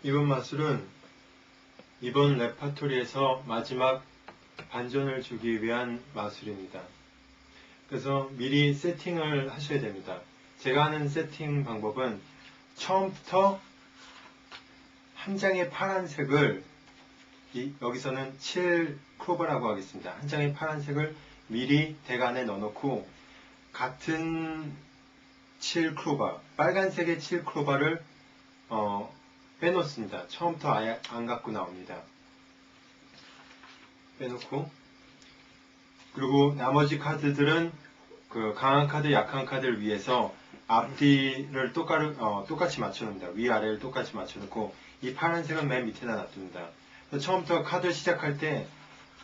이번 마술은 이번 레파토리에서 마지막 반전을 주기 위한 마술입니다. 그래서 미리 세팅을 하셔야 됩니다. 제가 하는 세팅 방법은 처음부터 한 장의 파란색을 여기서는 7크로바라고 하겠습니다. 한 장의 파란색을 미리 대간에 넣어놓고 같은 7크로바, 빨간색의 7크로바를 빼놓습니다. 처음부터 아예 안 갖고 나옵니다. 빼놓고 그리고 나머지 카드들은 그 강한 카드, 약한 카드를 위해서 앞뒤를 똑같이 맞춰놓습니다. 위아래를 똑같이 맞춰놓고 이 파란색은 맨 밑에다 놔둡니다. 처음부터 카드 시작할 때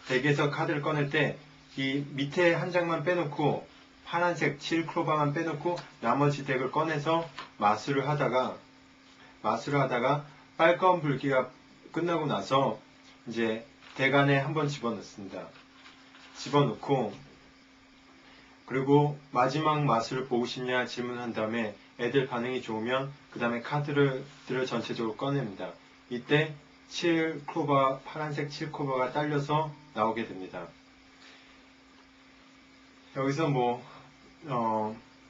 덱에서 카드를 꺼낼 때 이 밑에 한 장만 빼놓고 파란색 7크로바만 빼놓고 나머지 덱을 꺼내서 마술을 하다가 빨간 불기가 끝나고 나서 이제 덱 안에 한번 집어넣습니다. 집어넣고 그리고 마지막 마술을 보고 싶냐 질문한 다음에 애들 반응이 좋으면 그 다음에 카드를 전체적으로 꺼냅니다. 이때 7크로바, 파란색 7크로바가 딸려서 나오게 됩니다. 여기서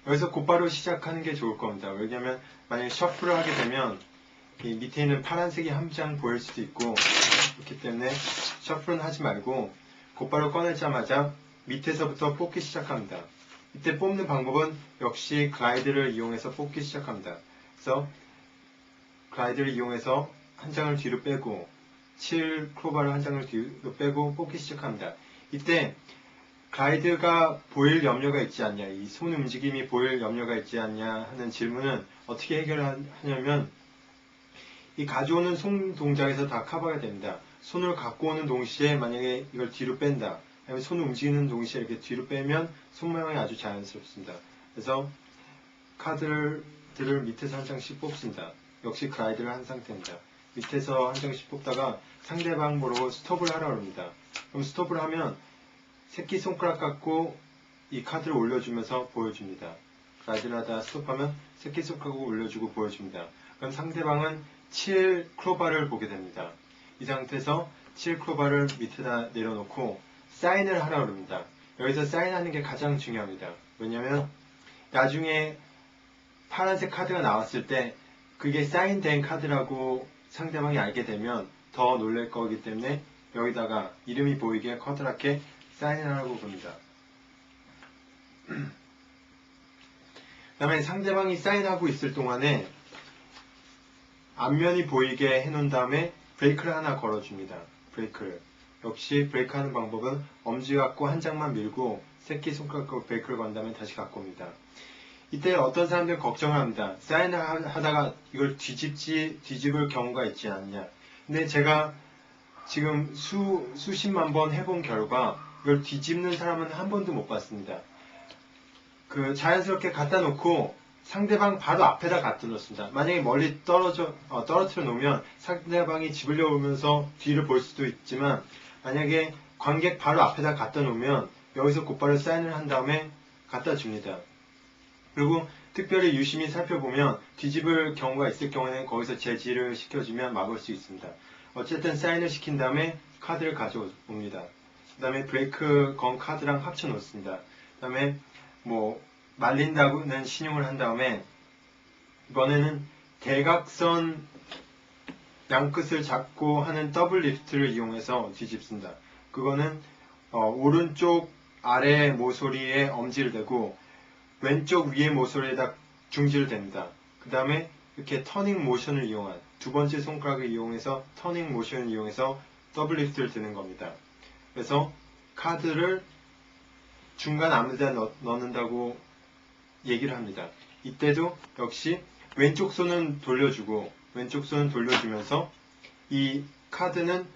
여기서 곧바로 시작하는 게 좋을 겁니다. 왜냐하면 만약에 셔플을 하게 되면 이 밑에 있는 파란색이 한 장 보일 수도 있고 그렇기 때문에 셔플은 하지 말고 곧바로 꺼내자마자 밑에서부터 뽑기 시작합니다. 이때 뽑는 방법은 역시 글라이드를 이용해서 뽑기 시작합니다. 그래서 글라이드를 이용해서 한 장을 뒤로 빼고 7크로바를 한 장을 뒤로 빼고 뽑기 시작합니다. 이때 글라이드가 보일 염려가 있지 않냐, 이 손 움직임이 보일 염려가 있지 않냐 하는 질문은 어떻게 해결하냐면 이 가져오는 손 동작에서 다 커버가 됩니다. 손을 갖고 오는 동시에 만약에 이걸 뒤로 뺀다, 아니면 손을 움직이는 동시에 이렇게 뒤로 빼면 손 모양이 아주 자연스럽습니다. 그래서 카드들을 밑에서 한 장씩 뽑습니다. 역시 글라이드를 한 상태입니다. 밑에서 한 장씩 뽑다가 상대방 보고 스톱을 하라고 합니다. 그럼 스톱을 하면 새끼손가락 갖고 이 카드를 올려주면서 보여줍니다. 글라이드를 하다 스톱하면 새끼손가락을 올려주고 보여줍니다. 그럼 상대방은 7크로바를 보게 됩니다. 이 상태에서 7크로바를 밑에다 내려놓고 사인을 하라고 합니다. 여기서 사인하는 게 가장 중요합니다. 왜냐하면 나중에 파란색 카드가 나왔을 때 그게 사인된 카드라고 상대방이 알게 되면 더 놀랄 거기 때문에 여기다가 이름이 보이게 커다랗게 사인을 하라고 봅니다. 그 다음에 상대방이 사인하고 있을 동안에 앞면이 보이게 해놓은 다음에 브레이크를 하나 걸어줍니다. 브레이크를. 역시 브레이크 하는 방법은 엄지 갖고 한 장만 밀고 새끼손가락 갖고 브레이크를 건 다음에 다시 갖고 옵니다. 이때 어떤 사람들은 걱정을 합니다. 사인을 하다가 이걸 뒤집을 경우가 있지 않냐. 근데 제가 지금 수십만 번 해본 결과 이걸 뒤집는 사람은 한 번도 못 봤습니다. 자연스럽게 갖다 놓고 상대방 바로 앞에다 갖다 놓습니다. 만약에 멀리 떨어뜨려 놓으면 상대방이 집으려고 오면서 뒤를 볼 수도 있지만 만약에 관객 바로 앞에다 갖다 놓으면 여기서 곧바로 사인을 한 다음에 갖다 줍니다. 그리고 특별히 유심히 살펴보면 뒤집을 경우가 있을 경우에는 거기서 제지를 시켜주면 막을 수 있습니다. 어쨌든 사인을 시킨 다음에 카드를 가져옵니다. 그 다음에 브레이크 건 카드랑 합쳐 놓습니다. 그 다음에 말린다고는 신용을 한 다음에 이번에는 대각선 양끝을 잡고 하는 더블 리프트를 이용해서 뒤집습니다. 그거는 오른쪽 아래 모서리에 엄지를 대고 왼쪽 위에 모서리에다 중지를 댑니다. 그 다음에 이렇게 터닝 모션을 이용한 두 번째 손가락을 이용해서 터닝 모션을 이용해서 더블 리프트를 드는 겁니다. 그래서 카드를 중간 아무 데나 넣는다고 얘기를 합니다. 이때도 역시 왼쪽 손은 돌려주면서 이 카드는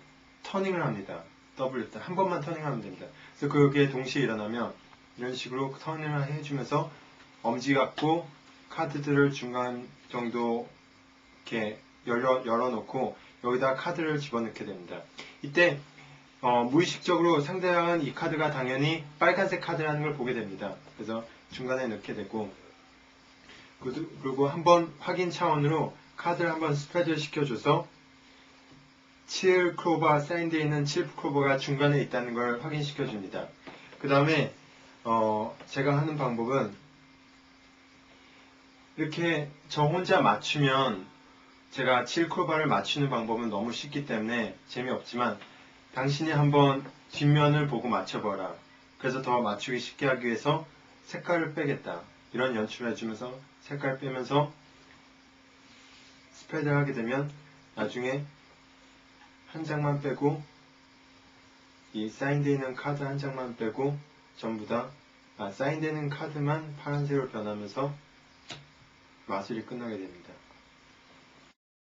터닝을 합니다. 더블 리프트 한 번만 터닝하면 됩니다. 그래서 그게 동시에 일어나면 이런 식으로 터닝을 해주면서 엄지 갖고 카드들을 중간 정도 이렇게 열어놓고 여기다 카드를 집어넣게 됩니다. 이때 무의식적으로 상대방은 이 카드가 당연히 빨간색 카드라는 걸 보게 됩니다. 그래서 중간에 넣게 되고 그리고 한번 확인 차원으로 카드를 한번 스프레드 시켜줘서 7 클로버, 사인되어 있는 7 클로버가 중간에 있다는 걸 확인시켜 줍니다. 그 다음에 제가 하는 방법은 이렇게 저 혼자 맞추면 제가 7 클로버를 맞추는 방법은 너무 쉽기 때문에 재미없지만 당신이 한번 뒷면을 보고 맞춰봐라. 그래서 더 맞추기 쉽게 하기 위해서 색깔을 빼겠다. 이런 연출을 해주면서 색깔 빼면서 스프레드를 하게 되면 나중에 한 장만 빼고 이 사인되어 있는 카드 한 장만 빼고 전부 다 사인되는 카드만 파란색으로 변하면서 마술이 끝나게 됩니다.